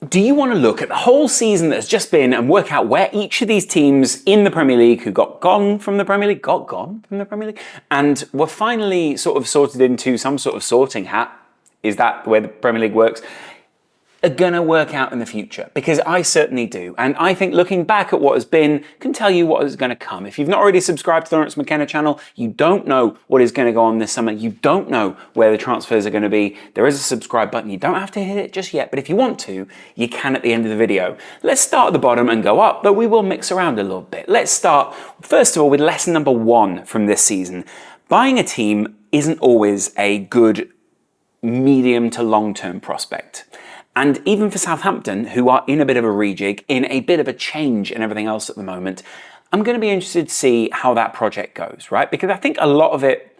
Do you want to look at the whole season that's just been and work out where each of these teams in the Premier League who got gone from the Premier League, and were finally sort of sorted into some sort of sorting hat? Is that the way the Premier League works? Are going to work out in the future? Because I certainly do. And I think looking back at what has been can tell you what is going to come. If you've not already subscribed to the Laurence McKenna channel, you don't know what is going to go on this summer. You don't know where the transfers are going to be. There is a subscribe button. You don't have to hit it just yet. But if you want to, you can at the end of the video. Let's start at the bottom and go up, but we will mix around a little bit. Let's start, first of all, with lesson number 1 from this season. Buying a team isn't always a good medium to long-term prospect. And even for Southampton, who are in a bit of a rejig, in a bit of a change and everything else at the moment, I'm going to be interested to see how that project goes, right? Because I think a lot of it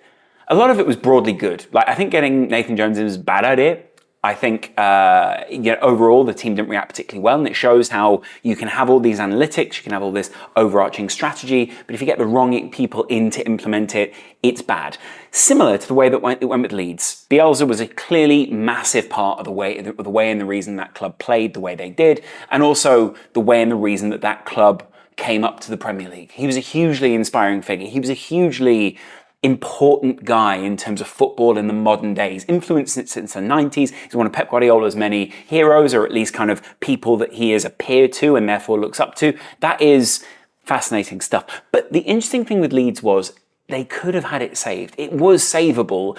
was broadly good. Like, I think getting Nathan Jones in was a bad idea. I think overall the team didn't react particularly well, and it shows how you can have all these analytics, you can have all this overarching strategy, but if you get the wrong people in to implement it, it's bad. Similar to the way that it went with Leeds. Bielsa was a clearly massive part of the way and the reason that club played the way they did, and also the way and the reason that that club came up to the Premier League. He was a hugely inspiring figure. He was a hugely important guy in terms of football in the modern days, influenced since the 90s. He's one of Pep Guardiola's many heroes, or at least kind of people that he is a peer to and therefore looks up to. That is fascinating stuff. But the interesting thing with Leeds was they could have had it saved. It was savable,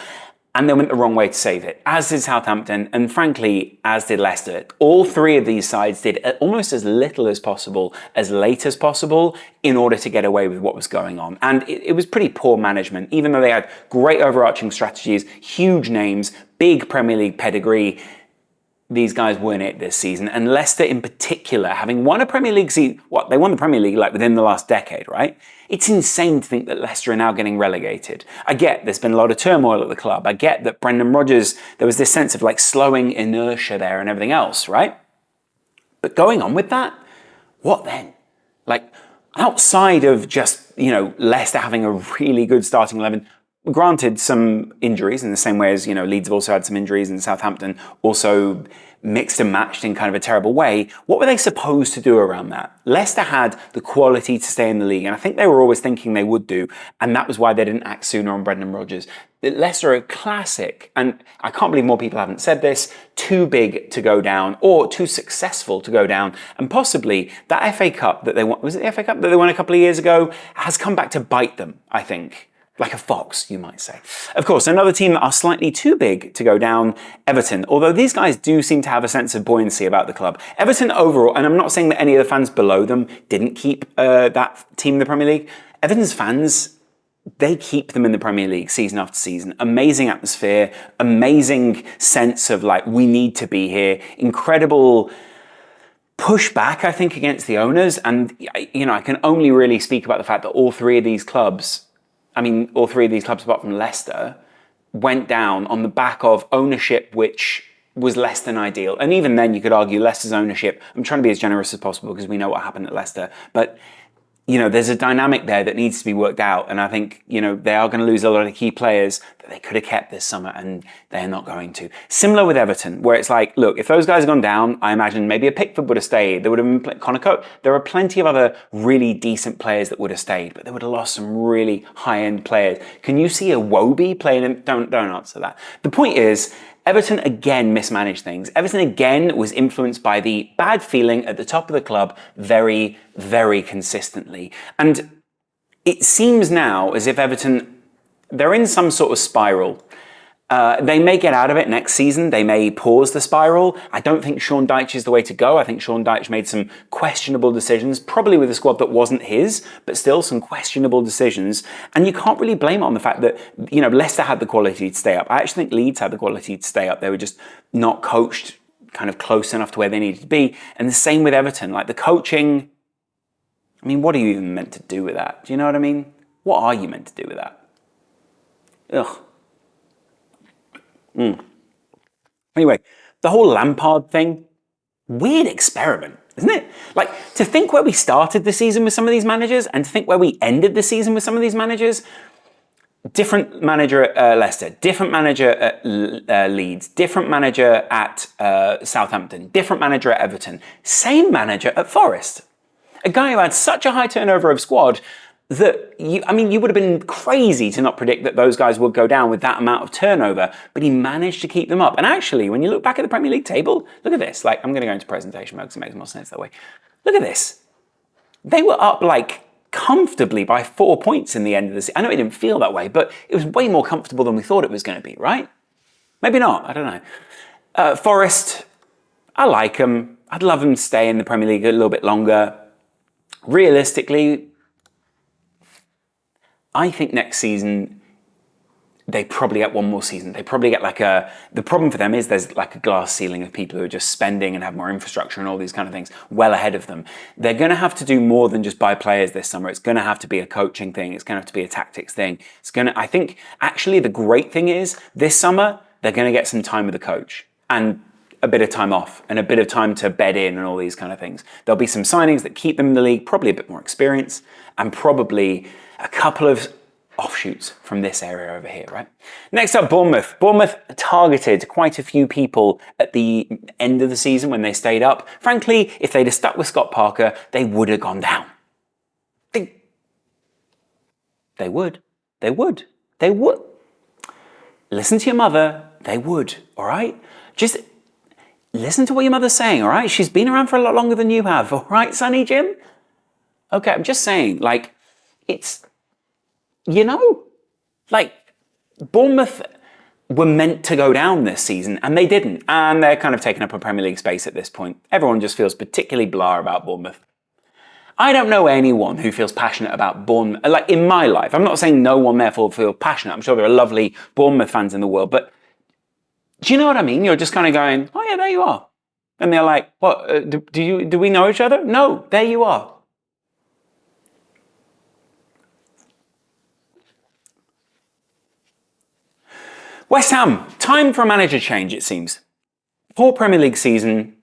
and they went the wrong way to save it, as did Southampton, and frankly, as did Leicester. All three of these sides did almost as little as possible, as late as possible, in order to get away with what was going on. And it was pretty poor management, even though they had great overarching strategies, huge names, big Premier League pedigree. These guys weren't it this season. And Leicester in particular, having won a Premier League season, they won the Premier League like within the last decade, right? It's insane to think that Leicester are now getting relegated. I get there's been a lot of turmoil at the club. I get that Brendan Rodgers, there was this sense of like slowing inertia there and everything else, right? But going on with that, what then? Like, outside of just, Leicester having a really good starting 11, granted some injuries in the same way as, Leeds have also had some injuries and Southampton also mixed and matched in kind of a terrible way. What were they supposed to do around that? Leicester had the quality to stay in the league, and I think they were always thinking they would do, and that was why they didn't act sooner on Brendan Rodgers. Leicester are a classic, and I can't believe more people haven't said this, too big to go down or too successful to go down, and possibly that FA Cup that they won, was it the FA Cup that they won a couple of years ago, has come back to bite them, I think. Like a fox, you might say. Of course, another team that are slightly too big to go down, Everton. Although these guys do seem to have a sense of buoyancy about the club. Everton overall, and I'm not saying that any of the fans below them didn't keep that team in the Premier League. Everton's fans, they keep them in the Premier League season after season. Amazing atmosphere, amazing sense of like, we need to be here. Incredible pushback, I think, against the owners. And, I can only really speak about the fact that all three of these clubs apart from Leicester went down on the back of ownership which was less than ideal. And even then you could argue Leicester's ownership, I'm trying to be as generous as possible because we know what happened at Leicester, but there's a dynamic there that needs to be worked out, and I think, they are going to lose a lot of key players that they could have kept this summer, and they're not going to. Similar with Everton, where it's like, look, if those guys had gone down, I imagine maybe a Pickford would have stayed. There would have been Connor Coe. There are plenty of other really decent players that would have stayed, but they would have lost some really high-end players. Can you see a Wobie playing? Don't answer that. The point is, Everton again mismanaged things. Everton again was influenced by the bad feeling at the top of the club very, very consistently. And it seems now as if Everton, they're in some sort of spiral. They may get out of it next season. They may pause the spiral. I don't think Sean Dyche is the way to go. I think Sean Dyche made some questionable decisions, probably with a squad that wasn't his, but still some questionable decisions. And you can't really blame it on the fact that, Leicester had the quality to stay up. I actually think Leeds had the quality to stay up. They were just not coached kind of close enough to where they needed to be. And the same with Everton. Like the coaching, what are you even meant to do with that? Do you know what I mean? What are you meant to do with that? Ugh. Anyway, the whole Lampard thing, weird experiment, isn't it? Like, to think where we started the season with some of these managers and to think where we ended the season with some of these managers, different manager at Leicester, different manager at Leeds, different manager at Southampton, different manager at Everton, same manager at Forest. A guy who had such a high turnover of squad that, you would have been crazy to not predict that those guys would go down with that amount of turnover, but he managed to keep them up. And actually, when you look back at the Premier League table, look at this. Like, I'm going to go into presentation mode because it makes more sense that way. Look at this. They were up comfortably by 4 points in the end of the season. I know it didn't feel that way, but it was way more comfortable than we thought it was going to be, right? Maybe not, I don't know. Forest, I like them. I'd love them to stay in the Premier League a little bit longer. Realistically, I think next season they probably get one more season. They probably get the problem for them is there's a glass ceiling of people who are just spending and have more infrastructure and all these kind of things well ahead of them. They're going to have to do more than just buy players this summer. It's going to have to be a coaching thing. It's going to have to be a tactics thing. I think actually the great thing is this summer, they're going to get some time with the coach and a bit of time off and a bit of time to bed in and all these kind of things. There'll be some signings that keep them in the league, probably a bit more experience and probably a couple of offshoots from this area over here, right? Next up, Bournemouth. Bournemouth targeted quite a few people at the end of the season when they stayed up. Frankly, if they'd have stuck with Scott Parker, they would have gone down. They would. Listen to your mother. They would, all right? Just listen to what your mother's saying, all right? She's been around for a lot longer than you have, all right, Sonny Jim? Okay, I'm just saying, it's... Bournemouth were meant to go down this season and they didn't. And they're kind of taking up a Premier League space at this point. Everyone just feels particularly blah about Bournemouth. I don't know anyone who feels passionate about Bournemouth. In my life, I'm not saying no one therefore feels passionate. I'm sure there are lovely Bournemouth fans in the world. But do you know what I mean? You're just kind of going, oh yeah, there you are. And they're like, what, do we know each other? No, there you are. West Ham, time for a manager change, it seems. Poor Premier League season.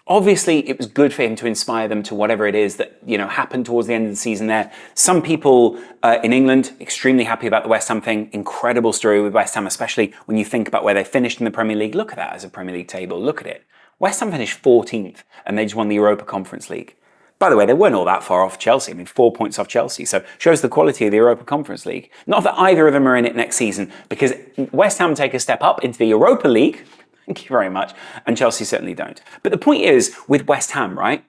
Obviously, it was good for him to inspire them to whatever it is that, happened towards the end of the season there. Some people in England, extremely happy about the West Ham thing. Incredible story with West Ham, especially when you think about where they finished in the Premier League. Look at that as a Premier League table. Look at it. West Ham finished 14th and they just won the Europa Conference League. By the way, they weren't all that far off Chelsea. 4 points off Chelsea. So shows the quality of the Europa Conference League. Not that either of them are in it next season, because West Ham take a step up into the Europa League. Thank you very much. And Chelsea certainly don't. But the point is, with West Ham, right?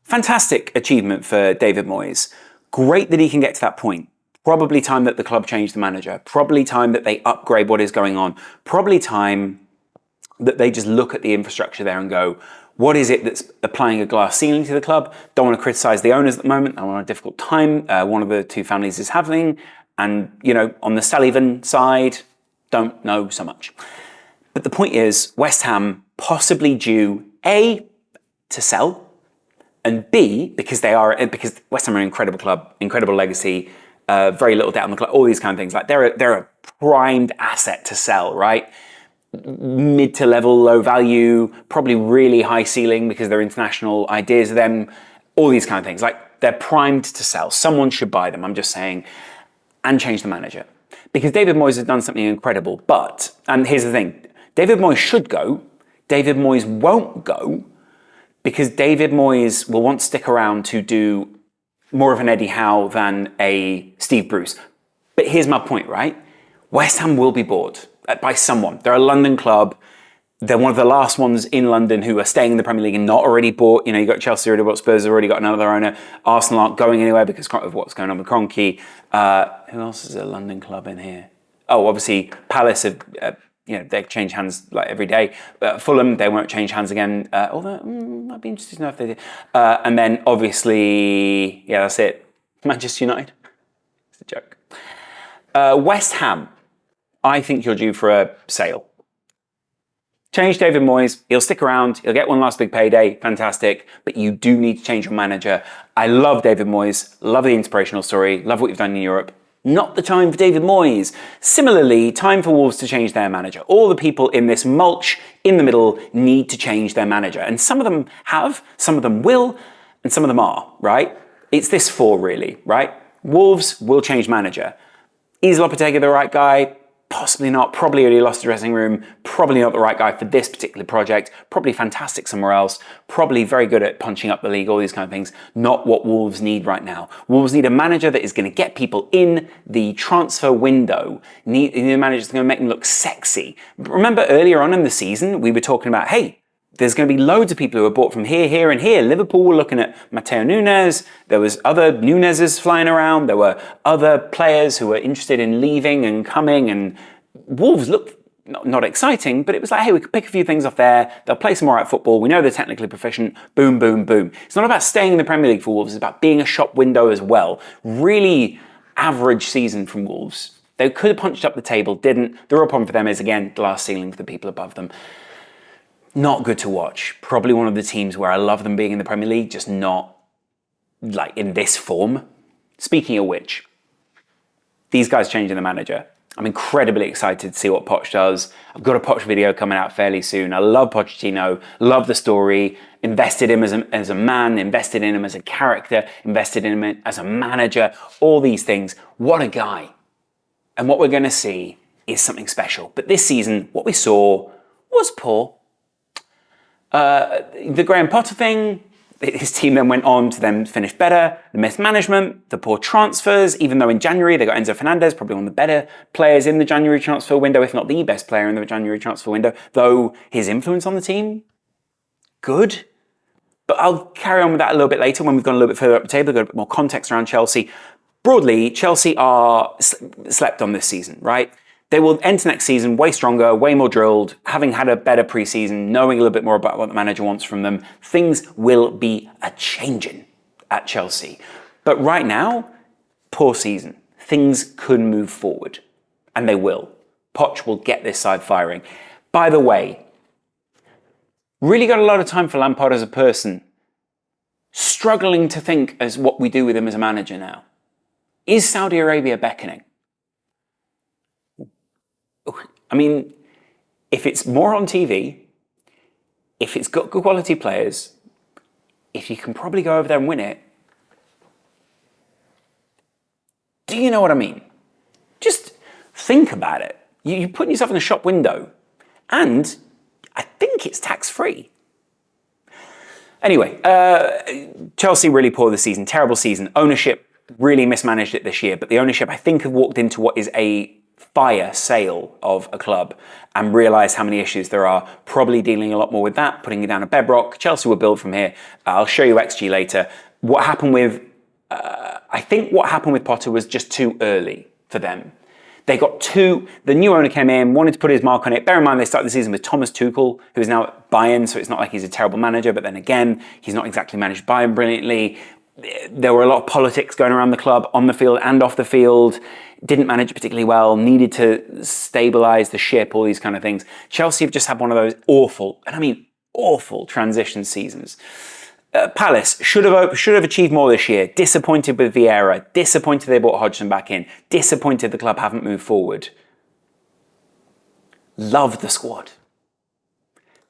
Fantastic achievement for David Moyes. Great that he can get to that point. Probably time that the club changed the manager. Probably time that they upgrade what is going on. Probably time that they just look at the infrastructure there and go, what is it that's applying a glass ceiling to the club? Don't want to criticise the owners at the moment. I'm on a difficult time. One of the two families is having. And, on the Sullivan side, don't know so much. But the point is, West Ham possibly due, A, to sell, and B, because West Ham are an incredible club, incredible legacy, very little debt on the club, all these kind of things. They're a primed asset to sell, right? Mid to level, low value, probably really high ceiling because they're international ideas of them, all these kind of things. They're primed to sell. Someone should buy them, I'm just saying, and change the manager. Because David Moyes has done something incredible, and here's the thing, David Moyes should go, David Moyes won't go, because David Moyes will want to stick around to do more of an Eddie Howe than a Steve Bruce. But here's my point, right? West Ham will be bought by someone. They're a London club. They're one of the last ones in London who are staying in the Premier League and not already bought. You got Chelsea already bought, Spurs have already got another owner. Arsenal aren't going anywhere because of what's going on with Kroenke. Who else is a London club in here? Oh, obviously Palace have, they change hands every day. Fulham, they won't change hands again. Although, I'd be interested to know if they did. And then obviously, yeah, that's it. Manchester United. It's a joke. West Ham. I think you're due for a sale. Change David Moyes. He'll stick around. He'll get one last big payday. Fantastic. But you do need to change your manager. I love David Moyes. Love the inspirational story. Love what you've done in Europe. Not the time for David Moyes. Similarly, time for Wolves to change their manager. All the people in this mulch in the middle need to change their manager. And some of them have, some of them will, and some of them are, right? It's this four really, right? Wolves will change manager. Is Lopetegui the right guy? Possibly not. Probably already lost the dressing room. Probably not the right guy for this particular project. Probably fantastic somewhere else. Probably very good at punching up the league, all these kind of things. Not what Wolves need right now. Wolves need a manager that is going to get people in the transfer window. Need a manager that's going to make them look sexy. Remember earlier on in the season, we were talking about, hey, there's going to be loads of people who are bought from here, here, and here. Liverpool were looking at Matteo Nunes. There was other Nuneses flying around. There were other players who were interested in leaving and coming. And Wolves looked not exciting, but it was like, hey, we could pick a few things off there. They'll play some all right football. We know they're technically proficient. Boom, boom, boom. It's not about staying in the Premier League for Wolves. It's about being a shop window as well. Really average season from Wolves. They could have punched up the table, didn't. The real problem for them is, again, glass ceiling for the people above them. Not good to watch. Probably one of the teams where I love them being in the Premier League, just not like in this form. Speaking of which, these guys changing the manager. I'm incredibly excited to see what Poch does. I've got a Poch video coming out fairly soon. I love Pochettino, love the story, invested in him as a man, invested in him as a character, invested in him as a manager, all these things. What a guy. And what we're going to see is something special. But this season, what we saw was poor. The Graham Potter thing, his team then went on to then finish better. The mismanagement, the poor transfers, even though in January they got Enzo Fernandez, probably one of the better players in the January transfer window, if not the best player in the January transfer window, though his influence on the team, good. But I'll carry on with that a little bit later when we've gone a little bit further up the table, got a bit more context around Chelsea. Broadly, Chelsea are slept on this season, right? They will enter next season way stronger, way more drilled, having had a better pre-season, knowing a little bit more about what the manager wants from them. Things will be a-changing at Chelsea. But right now, poor season. Things could move forward. And they will. Poch will get this side firing. By the way, really got a lot of time for Lampard as a person. Struggling to think as what we do with him as a manager now. Is Saudi Arabia beckoning? I mean, if it's more on TV, if it's got good quality players, if you can probably go over there and win it, do you know what I mean? Just think about it. You're putting yourself in a shop window, and I think it's tax-free. Anyway, Chelsea really poor this season, terrible season. Ownership really mismanaged it this year, but the ownership, I think, have walked into what is a fire sale of a club and realised how many issues there are, probably dealing a lot more with that, putting it down a bedrock. Chelsea will build from here. I'll show you XG later. What happened with, I think what happened with Potter was just too early for them. They got the new owner came in, wanted to put his mark on it. Bear in mind, they started the season with Thomas Tuchel, who is now at Bayern, so it's not like he's a terrible manager, but then again, he's not exactly managed Bayern brilliantly. There were a lot of politics going around the club, on the field and off the field. Didn't manage it particularly well, needed to stabilise the ship, all these kind of things. Chelsea have just had one of those awful, and I mean awful, transition seasons. Palace should have achieved more this year. Disappointed with Vieira. Disappointed they brought Hodgson back in. Disappointed the club haven't moved forward. Love the squad.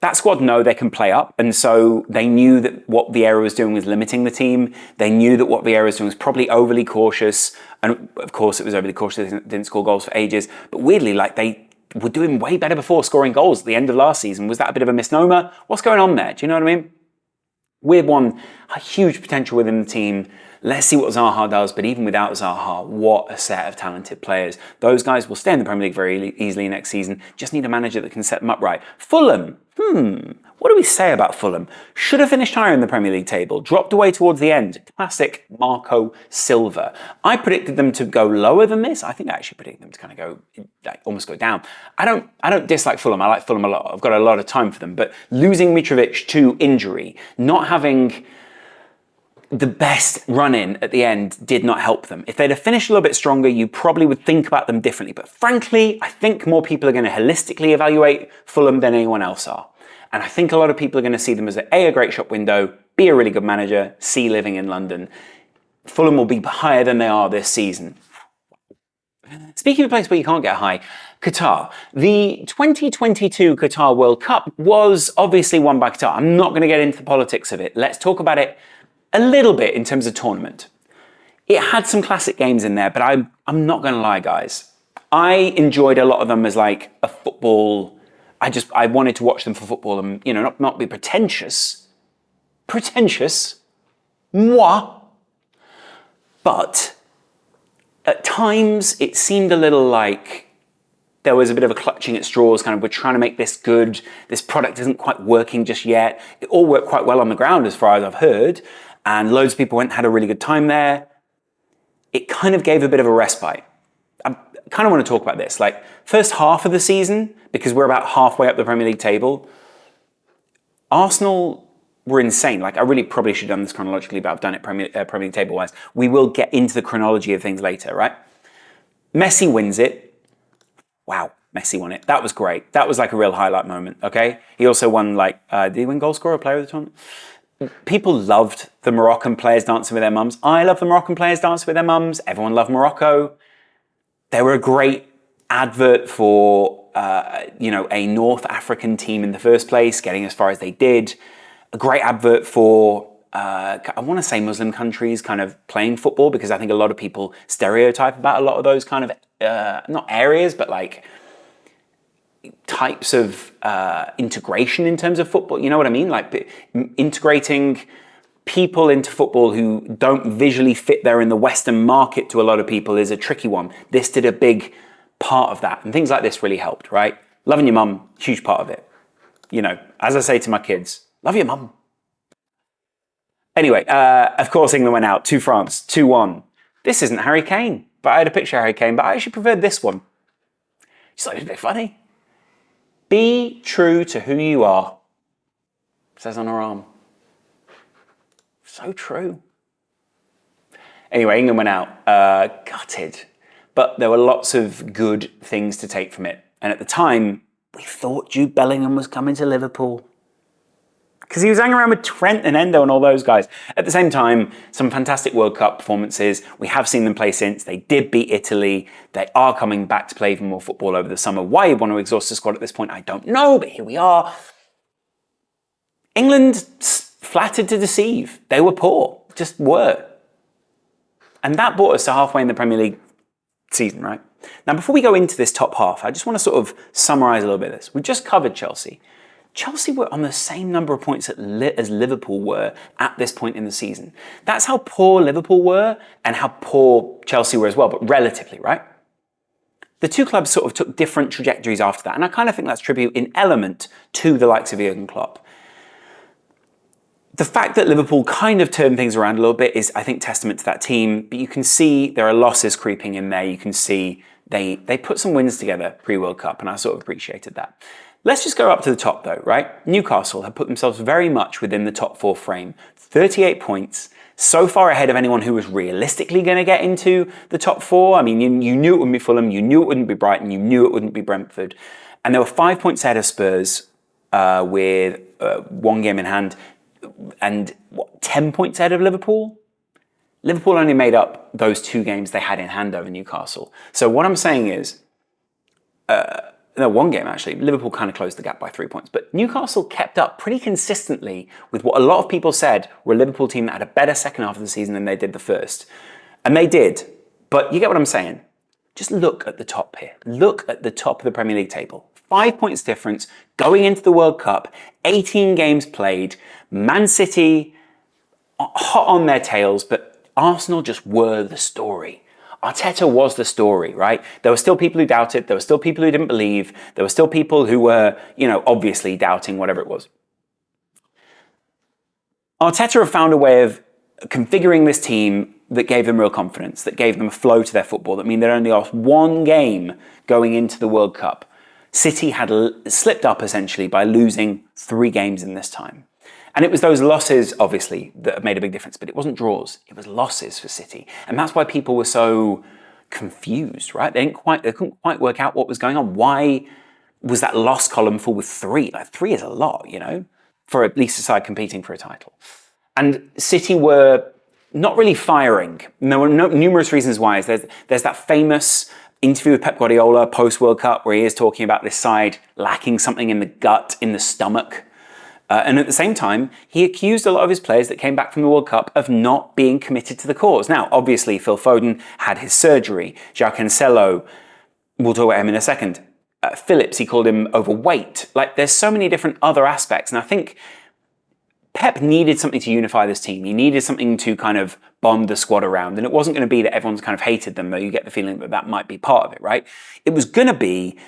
That squad know they can play up, and so they knew that what Vieira was doing was limiting the team. They knew that what Vieira was doing was probably overly cautious, and of course it was overly cautious. They didn't score goals for ages, but weirdly, like they were doing way better before scoring goals at the end of last season. Was that a bit of a misnomer? What's going on there? Do you know what I mean? Weird one, a huge potential within the team. Let's see what Zaha does, but even without Zaha, what a set of talented players. Those guys will stay in the Premier League very easily next season. Just need a manager that can set them up right. Fulham, what do we say about Fulham? Should have finished higher in the Premier League table, dropped away towards the end. Classic Marco Silva. I predicted them to go lower than this. I think I actually predicted them to kind of go, like, almost go down. I don't dislike Fulham. I like Fulham a lot. I've got a lot of time for them, but losing Mitrovic to injury, not having the best run-in at the end did not help them. If they'd have finished a little bit stronger, you probably would think about them differently. But frankly, I think more people are going to holistically evaluate Fulham than anyone else are. And I think a lot of people are going to see them as a great shop window, B, a really good manager, C, living in London. Fulham will be higher than they are this season. Speaking of a place where you can't get high, Qatar. The 2022 Qatar World Cup was obviously won by Qatar. I'm not going to get into the politics of it. Let's talk about it a little bit in terms of tournament. it had some classic games in there, but I'm not going to lie, guys. I enjoyed a lot of them as like a football. I wanted to watch them for football and, not be pretentious. Pretentious. Moi. But at times it seemed a little like there was a bit of a clutching at straws, kind of, we're trying to make this good. This product isn't quite working just yet. It all worked quite well on the ground as far as I've heard. And loads of people went and had a really good time there. It kind of gave a bit of a respite. I kind of want to talk about this. Like, first half of the season, because we're about halfway up the Premier League table, Arsenal were insane. Like, I really probably should have done this chronologically, but I've done it Premier League table-wise. We will get into the chronology of things later, right? Messi wins it. Wow, Messi won it. That was great. That was like a real highlight moment, okay? He also won, did he win goal scorer or player of the tournament? People loved the Moroccan players dancing with their mums. I love the Moroccan players dancing with their mums. Everyone loved Morocco. They were a great advert for, a North African team in the first place, getting as far as they did. A great advert for, I want to say Muslim countries kind of playing football, because I think a lot of people stereotype about a lot of those kind of, not areas, but like types of integration in terms of football. You know what I mean? Like integrating people into football who don't visually fit there in the Western market to a lot of people is a tricky one. This did a big part of that. And things like this really helped, right? Loving your mum, huge part of it. As I say to my kids, love your mum. Anyway, of course, England went out to France, 2-1. This isn't Harry Kane, but I had a picture of Harry Kane, but I actually preferred this one. Just thought it was a bit funny. Be true to who you are, it says on her arm. So true. Anyway, England went out, gutted, but there were lots of good things to take from it. And at the time, we thought Jude Bellingham was coming to Liverpool, because he was hanging around with Trent and Endo and all those guys. At the same time, some fantastic World Cup performances. We have seen them play since. They did beat Italy. They are coming back to play even more football over the summer. Why you want to exhaust the squad at this point, I don't know, but here we are. England flattered to deceive. They were poor, just were. And that brought us to halfway in the Premier League season, right? Now, before we go into this top half, I just want to sort of summarise a little bit of this. We've just covered Chelsea. Chelsea were on the same number of points as Liverpool were at this point in the season. That's how poor Liverpool were and how poor Chelsea were as well, but relatively, right? The two clubs sort of took different trajectories after that, and I kind of think that's tribute in element to the likes of Jurgen Klopp. The fact that Liverpool kind of turned things around a little bit is, I think, testament to that team, but you can see there are losses creeping in there. You can see they put some wins together pre-World Cup, and I sort of appreciated that. Let's just go up to the top though, right? Newcastle have put themselves very much within the top four frame. 38 points, so far ahead of anyone who was realistically going to get into the top four. I mean, you knew it wouldn't be Fulham, you knew it wouldn't be Brighton, you knew it wouldn't be Brentford. And they were 5 points ahead of Spurs with 1 game in hand, and 10 points ahead of Liverpool? Liverpool only made up those 2 games they had in hand over Newcastle. So what I'm saying is, no, 1 game actually. Liverpool kind of closed the gap by 3 points. But Newcastle kept up pretty consistently with what a lot of people said were a Liverpool team that had a better second half of the season than they did the first. And they did. But you get what I'm saying? Just look at the top here. Look at the top of the Premier League table. 5 points difference going into the World Cup. 18 games played. Man City hot on their tails, but Arsenal just were the story. Arteta was the story, right? There were still people who doubted. There were still people who didn't believe. There were still people who were, obviously doubting whatever it was. Arteta have found a way of configuring this team that gave them real confidence, that gave them a flow to their football, that mean they only lost 1 game going into the World Cup. City had slipped up essentially by losing 3 games in this time. And it was those losses, obviously, that have made a big difference, but it wasn't draws, it was losses for City. And that's why people were so confused, right? They couldn't quite work out what was going on. Why was that loss column full with 3? Like 3 is a lot, for at least a side competing for a title. And City were not really firing. And there were numerous reasons why. There's that famous interview with Pep Guardiola post-World Cup where he is talking about this side lacking something in the gut, in the stomach. And at the same time, he accused a lot of his players that came back from the World Cup of not being committed to the cause. Now, obviously, Phil Foden had his surgery. João Cancelo, we'll talk about him in a second. Phillips, he called him overweight. Like, there's so many different other aspects. And I think Pep needed something to unify this team. He needed something to kind of bomb the squad around. And it wasn't going to be that everyone's kind of hated them, though you get the feeling that that might be part of it, right? It was going to be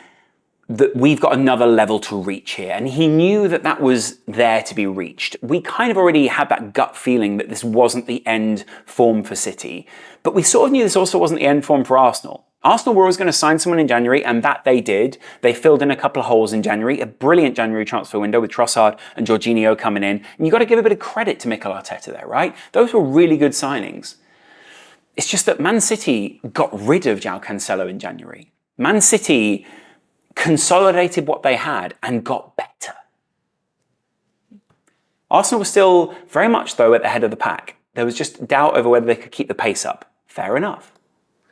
that we've got another level to reach here. And he knew that that was there to be reached. We kind of already had that gut feeling that this wasn't the end form for City. But we sort of knew this also wasn't the end form for Arsenal. Arsenal were always going to sign someone in January, and that they did. They filled in a couple of holes in January, a brilliant January transfer window with Trossard and Jorginho coming in. And you've got to give a bit of credit to Mikel Arteta there, right? Those were really good signings. It's just that Man City got rid of João Cancelo in January. Man City consolidated what they had and got better. Arsenal was still very much, though, at the head of the pack. There was just doubt over whether they could keep the pace up. Fair enough.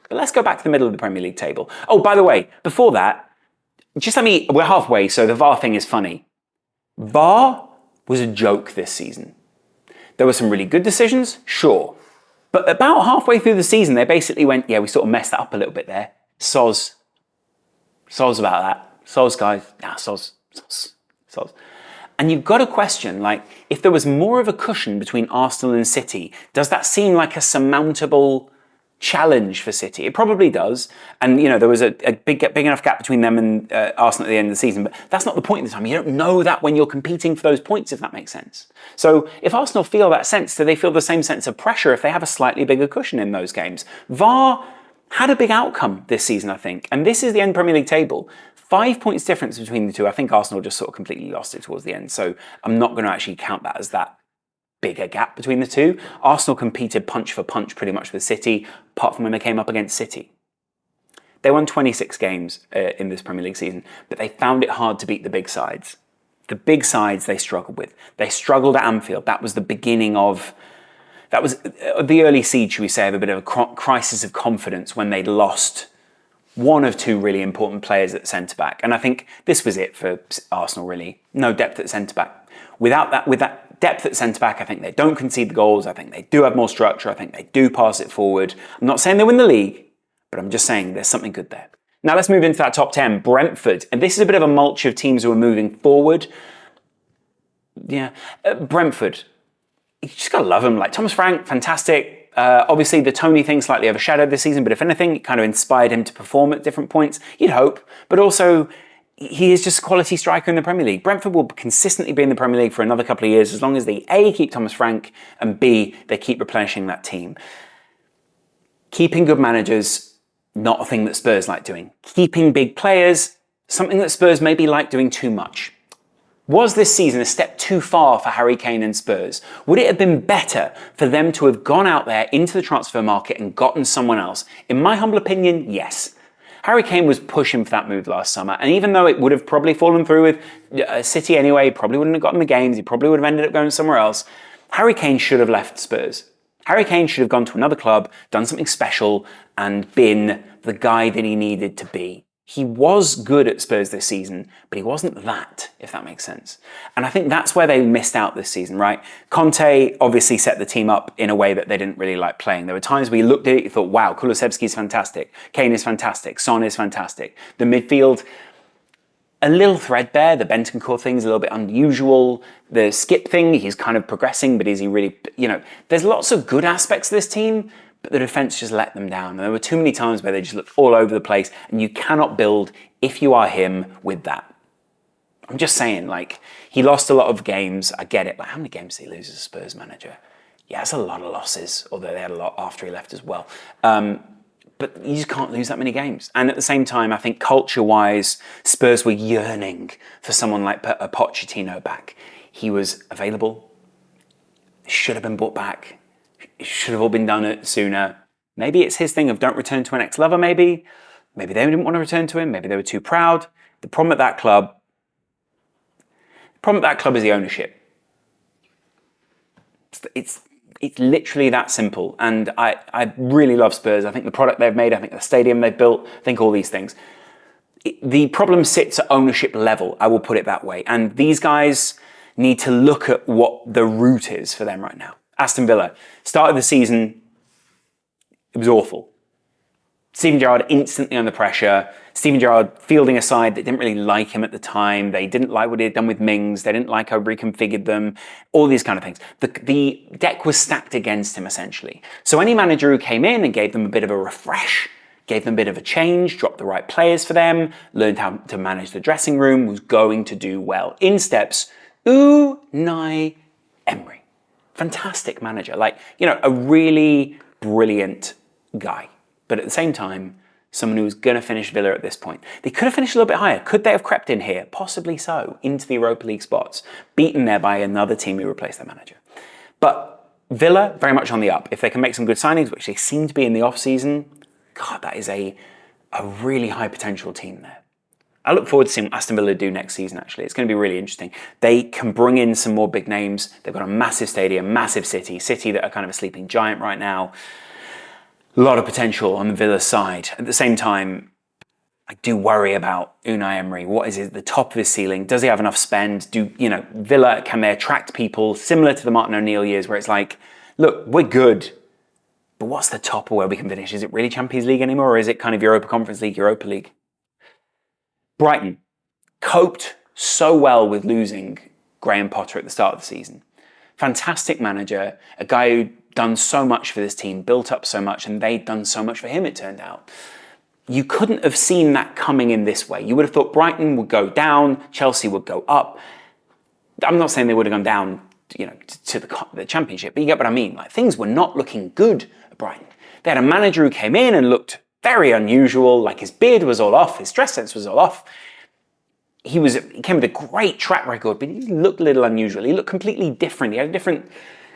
But let's go back to the middle of the Premier League table. Oh, by the way, before that, we're halfway, so the VAR thing is funny. VAR was a joke this season. There were some really good decisions, sure. But about halfway through the season, they basically went, yeah, we sort of messed that up a little bit there. Soz about that. Soz, guys. Nah, soz. And you've got to question, like, if there was more of a cushion between Arsenal and City, does that seem like a surmountable challenge for City? It probably does. And, you know, there was a big enough gap between them and Arsenal at the end of the season. But that's not the point of the time. You don't know that when you're competing for those points, if that makes sense. So if Arsenal feel that sense, do they feel the same sense of pressure if they have a slightly bigger cushion in those games? VAR had a big outcome this season, I think. And this is the end Premier League table. 5 points difference between the two. I think Arsenal just sort of completely lost it towards the end. So I'm not going to actually count that as that bigger gap between the two. Arsenal competed punch for punch pretty much with City, apart from when they came up against City. They won 26 games in this Premier League season, but they found it hard to beat the big sides. The big sides they struggled with. They struggled at Anfield. That was the beginning of... That was the early seed, should we say, of a bit of a crisis of confidence when they'd lost one of two really important players at centre-back. And I think this was it for Arsenal, really. No depth at centre-back. With that depth at centre-back, I think they don't concede the goals. I think they do have more structure. I think they do pass it forward. I'm not saying they win the league, but I'm just saying there's something good there. Now let's move into that top 10. Brentford. And this is a bit of a mulch of teams who are moving forward. Yeah. Brentford. You just got to love them. Like Thomas Frank, fantastic. Obviously, the Tony thing slightly overshadowed this season, but if anything, it kind of inspired him to perform at different points. You'd hope. But also, he is just a quality striker in the Premier League. Brentford will consistently be in the Premier League for another couple of years as long as they A, keep Thomas Frank, and B, they keep replenishing that team. Keeping good managers, not a thing that Spurs like doing. Keeping big players, something that Spurs maybe like doing too much. Was this season a step too far for Harry Kane and Spurs? Would it have been better for them to have gone out there into the transfer market and gotten someone else? In my humble opinion, yes. Harry Kane was pushing for that move last summer, and even though it would have probably fallen through with City anyway, he probably wouldn't have gotten the games, he probably would have ended up going somewhere else, Harry Kane should have left Spurs. Harry Kane should have gone to another club, done something special, and been the guy that he needed to be. He was good at Spurs this season, but he wasn't that, if that makes sense. And I think that's where they missed out this season, right? Conte obviously set the team up in a way that they didn't really like playing. There were times where you looked at it, you thought, wow, Kulusevski is fantastic, Kane is fantastic, Son is fantastic. The midfield, a little threadbare. The Bentancur thing's a little bit unusual. The Skip thing, he's kind of progressing, but is he really, there's lots of good aspects of this team, but the defence just let them down. And there were too many times where they just looked all over the place, and you cannot build, if you are him, with that. I'm just saying, he lost a lot of games. I get it. How many games did he lose as a Spurs manager? Yeah, that's a lot of losses, although they had a lot after he left as well. But you just can't lose that many games. And at the same time, I think culture-wise, Spurs were yearning for someone like Pochettino back. He was available. Should have been brought back. It should have all been done sooner. Maybe it's his thing of don't return to an ex-lover, maybe. Maybe they didn't want to return to him. Maybe they were too proud. The problem at that club is the ownership. It's literally that simple. And I really love Spurs. I think the product they've made, I think the stadium they've built, I think all these things. The problem sits at ownership level, I will put it that way. And these guys need to look at what the route is for them right now. Aston Villa, start of the season, it was awful. Steven Gerrard instantly under pressure. Steven Gerrard fielding a side that didn't really like him at the time. They didn't like what he had done with Mings. They didn't like how he reconfigured them. All these kind of things. The deck was stacked against him, essentially. So any manager who came in and gave them a bit of a refresh, gave them a bit of a change, dropped the right players for them, learned how to manage the dressing room, was going to do well. In steps Unai Emery. Fantastic manager. A really brilliant guy. But at the same time, someone who was going to finish Villa at this point. They could have finished a little bit higher. Could they have crept in here? Possibly so, into the Europa League spots. Beaten there by another team who replaced their manager. But Villa, very much on the up. If they can make some good signings, which they seem to be in the off-season, God, that is a really high potential team there. I look forward to seeing what Aston Villa do next season, actually. It's going to be really interesting. They can bring in some more big names. They've got a massive stadium, massive city that are kind of a sleeping giant right now. A lot of potential on the Villa side. At the same time, I do worry about Unai Emery. What is the top of his ceiling? Does he have enough spend? Villa, can they attract people similar to the Martin O'Neill years where it's like, look, we're good, but what's the top of where we can finish? Is it really Champions League anymore, or is it kind of Europa Conference League, Europa League? Brighton coped so well with losing Graham Potter at the start of the season. Fantastic manager, a guy who done so much for this team, built up so much, and they'd done so much for him, it turned out. You couldn't have seen that coming in this way. You would have thought Brighton would go down, Chelsea would go up. I'm not saying they would have gone down, to the Championship, but you get what I mean. Things were not looking good at Brighton. They had a manager who came in and looked very unusual, his beard was all off, his dress sense was all off. He came with a great track record, but he looked a little unusual. He looked completely different. He had a different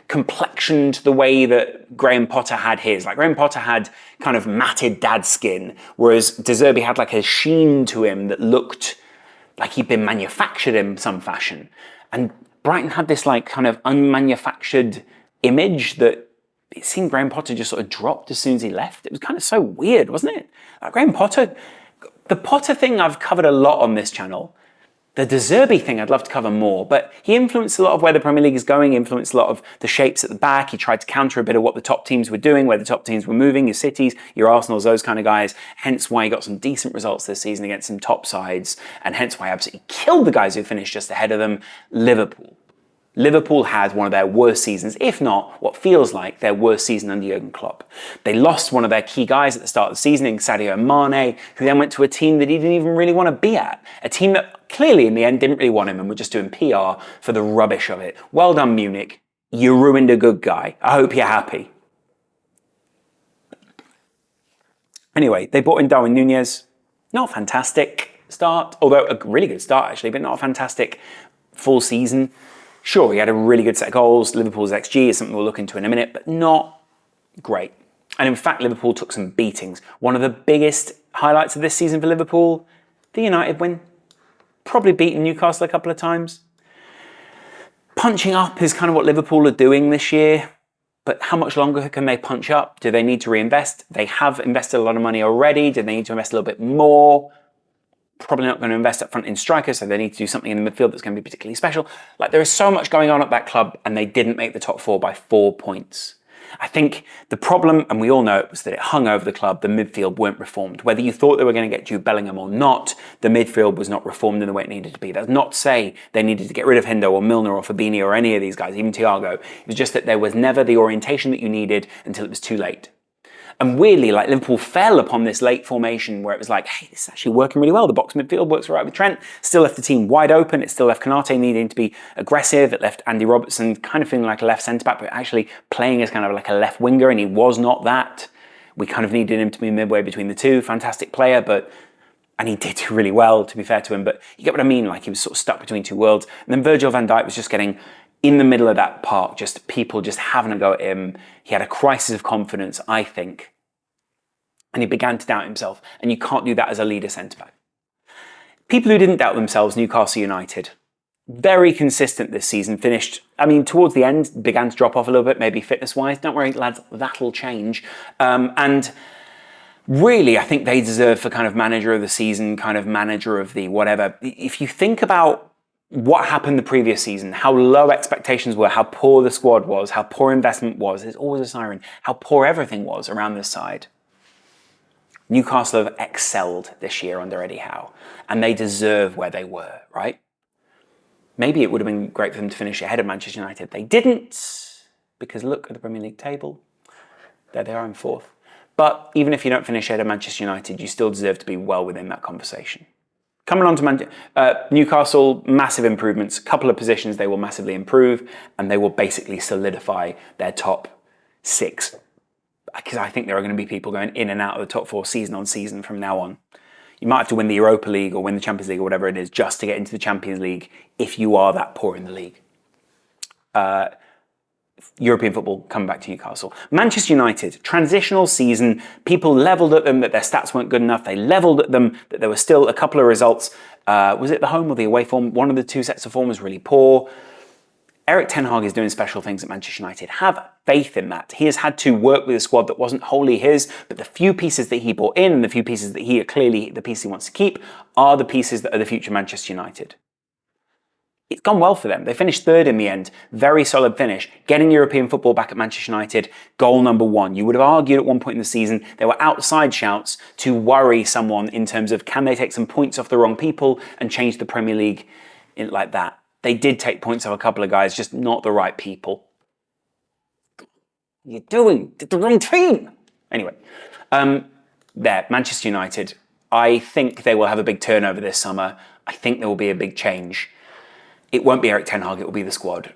complexion to the way that Graham Potter had his. Graham Potter had kind of matted dad skin, whereas De Zerbi had a sheen to him that looked like he'd been manufactured in some fashion. And Brighton had this kind of unmanufactured image that it seemed Graham Potter just sort of dropped as soon as he left. It was kind of so weird, wasn't it? Graham Potter, the Potter thing I've covered a lot on this channel. The De Zerbi thing I'd love to cover more, but he influenced a lot of where the Premier League is going, influenced a lot of the shapes at the back. He tried to counter a bit of what the top teams were doing, where the top teams were moving, your Cities, your Arsenals, those kind of guys. Hence why he got some decent results this season against some top sides, and hence why he absolutely killed the guys who finished just ahead of them, Liverpool. Liverpool had one of their worst seasons, if not what feels like their worst season under Jurgen Klopp. They lost one of their key guys at the start of the season in Sadio Mane, who then went to a team that he didn't even really want to be at. A team that clearly in the end didn't really want him and were just doing PR for the rubbish of it. Well done, Munich. You ruined a good guy. I hope you're happy. Anyway, they brought in Darwin Núñez. Not a fantastic start, although a really good start actually, but not a fantastic full season. Sure, he had a really good set of goals. Liverpool's XG is something we'll look into in a minute, but not great. And in fact, Liverpool took some beatings. One of the biggest highlights of this season for Liverpool, the United win. Probably beaten Newcastle a couple of times. Punching up is kind of what Liverpool are doing this year, but how much longer can they punch up? Do they need to reinvest? They have invested a lot of money already. Do they need to invest a little bit more? Probably not going to invest up front in strikers, so they need to do something in the midfield that's going to be particularly special. There is so much going on at that club, and they didn't make the top four by 4 points. I think the problem, and we all know it, was that it hung over the club. The midfield weren't reformed. Whether you thought they were going to get Jude Bellingham or not, the midfield was not reformed in the way it needed to be. That's not to say they needed to get rid of Hendo or Milner or Fabinho or any of these guys, even Thiago. It was just that there was never the orientation that you needed until it was too late. And weirdly, Liverpool fell upon this late formation where it was hey, this is actually working really well. The box midfield works right with Trent. Still left the team wide open. It still left Konate needing to be aggressive. It left Andy Robertson kind of feeling like a left centre-back, but actually playing as kind of like a left winger, and he was not that. We kind of needed him to be midway between the two. Fantastic player, and he did do really well, to be fair to him, but you get what I mean, he was sort of stuck between two worlds. And then Virgil van Dijk was just getting in the middle of that park, just people just having a go at him. He had a crisis of confidence, I think. And he began to doubt himself. And you can't do that as a leader centre-back. People who didn't doubt themselves, Newcastle United. Very consistent this season. Finished, towards the end, began to drop off a little bit, maybe fitness-wise. Don't worry, lads, that'll change. And really, I think they deserve for kind of manager of the season, kind of manager of the whatever. If you think about what happened the previous season, how low expectations were, how poor the squad was, how poor investment was. There's always a siren. How poor everything was around this side. Newcastle have excelled this year under Eddie Howe, and they deserve where they were, right? Maybe it would have been great for them to finish ahead of Manchester United. They didn't, because look at the Premier League table. There they are in 4th. But even if you don't finish ahead of Manchester United, you still deserve to be well within that conversation. Coming on to Newcastle, massive improvements. A couple of positions they will massively improve, and they will basically solidify their top 6. Because I think there are going to be people going in and out of the top 4 season on season from now on. You might have to win the Europa League or win the Champions League or whatever it is just to get into the Champions League if you are that poor in the league. European football, coming back to Newcastle. Manchester United, transitional season. People levelled at them that their stats weren't good enough. They levelled at them that there were still a couple of results. Was it the home or the away form? One of the 2 sets of form was really poor. Eric Ten Hag is doing special things at Manchester United. Have faith in that. He has had to work with a squad that wasn't wholly his, but the few pieces that he brought in and the few pieces that he clearly, the piece he wants to keep, are the pieces that are the future Manchester United. It's gone well for them. They finished 3rd in the end. Very solid finish. Getting European football back at Manchester United, goal number 1. You would have argued at one point in the season there were outside shouts to worry someone in terms of can they take some points off the wrong people and change the Premier League like that. They did take points off a couple of guys, just not the right people. What are you doing? Did the wrong team. Anyway, Manchester United. I think they will have a big turnover this summer. I think there will be a big change. It won't be Eric Ten Hag, it will be the squad.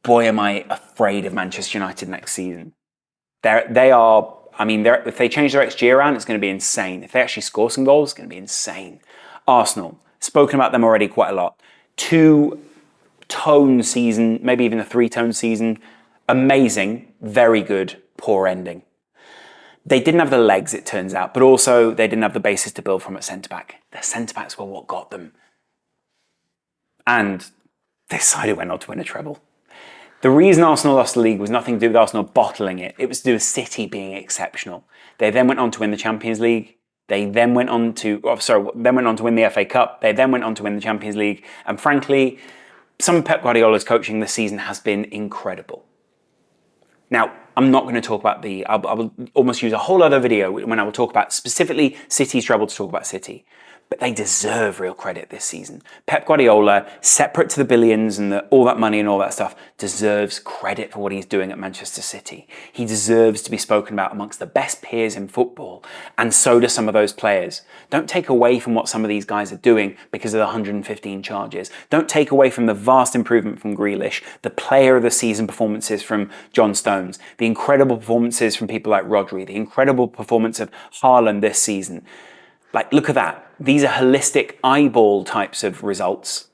Boy, am I afraid of Manchester United next season. If they change their XG around, it's going to be insane. If they actually score some goals, it's going to be insane. Arsenal. Spoken about them already quite a lot. 2-tone season, maybe even a 3-tone season. Amazing, very good, poor ending. They didn't have the legs, it turns out, but also they didn't have the basis to build from at centre-back. Their centre-backs were what got them. And they decided went on to win a treble. The reason Arsenal lost the league was nothing to do with Arsenal bottling it. It was to do with City being exceptional. They then went on to win the Champions League. They then went on to win the FA Cup. They then went on to win the Champions League. And frankly, some of Pep Guardiola's coaching this season has been incredible. Now, I'm not going to talk about I will almost use a whole other video when I will talk about specifically City's treble to talk about City. But they deserve real credit this season. Pep Guardiola, separate to the billions and all that money and all that stuff, deserves credit for what he's doing at Manchester City. He deserves to be spoken about amongst the best peers in football, and so do some of those players. Don't take away from what some of these guys are doing because of the 115 charges. Don't take away from the vast improvement from Grealish, the player of the season performances from John Stones, the incredible performances from people like Rodri, the incredible performance of Haaland this season. Look at that. These are holistic eyeball types of results.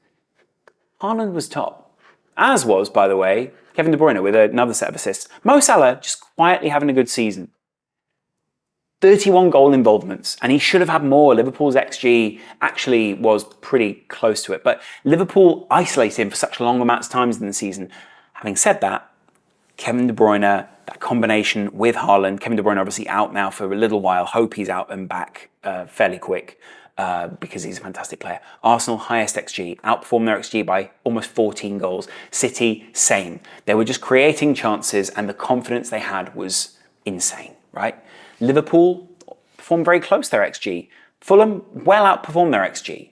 Haaland was top. As was, by the way, Kevin De Bruyne with another set of assists. Mo Salah just quietly having a good season. 31 goal involvements, and he should have had more. Liverpool's XG actually was pretty close to it, but Liverpool isolated him for such long amounts of times in the season. Having said that, Kevin De Bruyne, that combination with Haaland, Kevin De Bruyne obviously out now for a little while, hope he's out and back fairly quick because he's a fantastic player. Arsenal, highest XG, outperformed their XG by almost 14 goals. City, same. They were just creating chances and the confidence they had was insane, right? Liverpool performed very close to their XG. Fulham well outperformed their XG.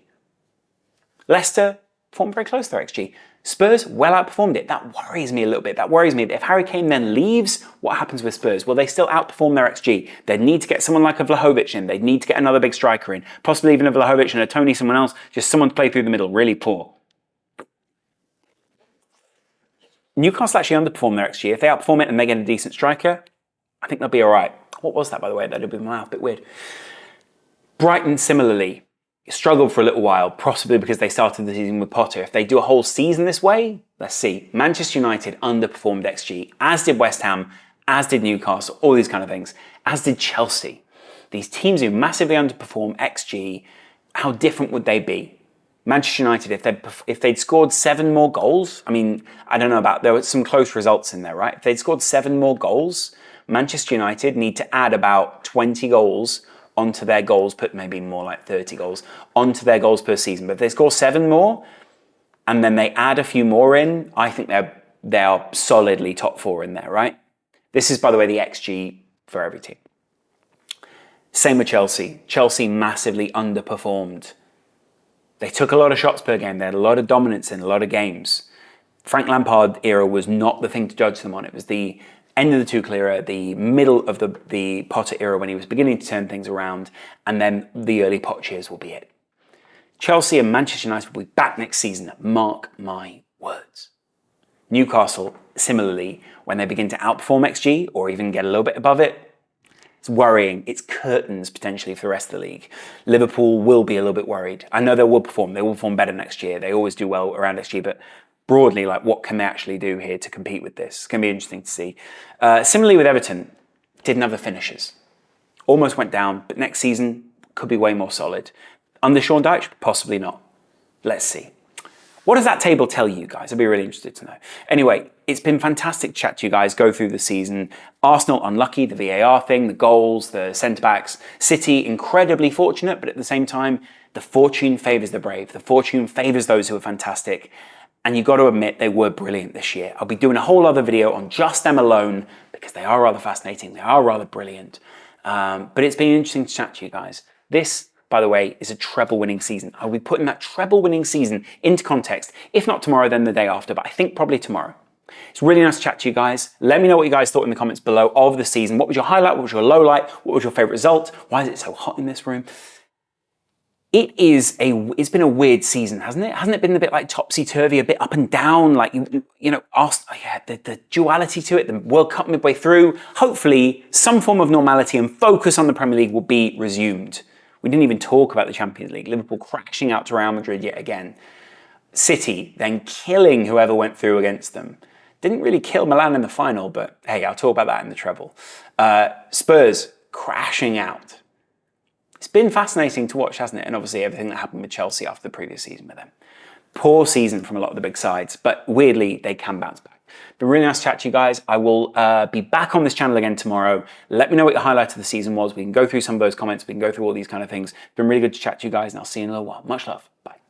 Leicester performed very close to their XG. Spurs well outperformed it. That worries me a little bit. That worries me. If Harry Kane then leaves, what happens with Spurs? Well, they still outperform their XG. They'd need to get someone like a Vlahovic in. They'd need to get another big striker in. Possibly even a Vlahovic and a Tony someone else. Just someone to play through the middle. Really poor. Newcastle actually underperform their XG. If they outperform it and they get a decent striker, I think they'll be all right. What was that, by the way? That'd be my mouth. A bit weird. Brighton, similarly, struggled for a little while, possibly because they started the season with Potter. If they do a whole season this way, let's see. Manchester United underperformed XG, as did West Ham, as did Newcastle, all these kind of things, as did Chelsea. These teams who massively underperform XG, how different would they be? Manchester United, if they'd scored 7 more goals, I mean, I don't know about, there were some close results in there, right? If they'd scored 7 more goals, Manchester United need to add about 20 goals onto their goals, put maybe more like 30 goals, onto their goals per season. But if they score 7 more, and then they add a few more in, I think they are solidly top 4 in there, right? This is, by the way, the XG for every team. Same with Chelsea. Chelsea massively underperformed. They took a lot of shots per game. They had a lot of dominance in a lot of games. Frank Lampard era was not the thing to judge them on. It was the end of the Tuchel era, the middle of the Potter era when he was beginning to turn things around, and then the early Poch years will be it. Chelsea and Manchester United will be back next season. Mark my words. Newcastle, similarly, when they begin to outperform XG or even get a little bit above it, it's worrying. It's curtains potentially for the rest of the league. Liverpool will be a little bit worried. I know they will perform. They will perform better next year. They always do well around XG, but broadly, like, what can they actually do here to compete with this? It's going to be interesting to see. Similarly with Everton, didn't have the finishes. Almost went down, but next season could be way more solid. Under Sean Dyche, possibly not. Let's see. What does that table tell you guys? I'd be really interested to know. Anyway, it's been fantastic to chat to you guys, go through the season. Arsenal unlucky, the VAR thing, the goals, the centre-backs. City incredibly fortunate, but at the same time, the fortune favours the brave. The fortune favours those who are fantastic. And you've got to admit they were brilliant this year. I'll be doing a whole other video on just them alone because they are rather fascinating. They are rather brilliant. But it's been interesting to chat to you guys. This, by the way, is a treble-winning season. I'll be putting that treble-winning season into context. If not tomorrow, then the day after, but I think probably tomorrow. It's really nice to chat to you guys. Let me know what you guys thought in the comments below of the season. What was your highlight? What was your low light? What was your favourite result? Why is it so hot in this room? It's been a weird season, hasn't it? Hasn't it been a bit like topsy-turvy, a bit up and down, like, the duality to it, the World Cup midway through. Hopefully, some form of normality and focus on the Premier League will be resumed. We didn't even talk about the Champions League. Liverpool crashing out to Real Madrid yet again. City then killing whoever went through against them. Didn't really kill Milan in the final, but hey, I'll talk about that in the treble. Spurs crashing out. It's been fascinating to watch, hasn't it? And obviously everything that happened with Chelsea after the previous season with them. Poor season from a lot of the big sides, but weirdly, they can bounce back. Been really nice to chat to you guys. I will be back on this channel again tomorrow. Let me know what your highlight of the season was. We can go through some of those comments. We can go through all these kind of things. Been really good to chat to you guys, and I'll see you in a little while. Much love. Bye.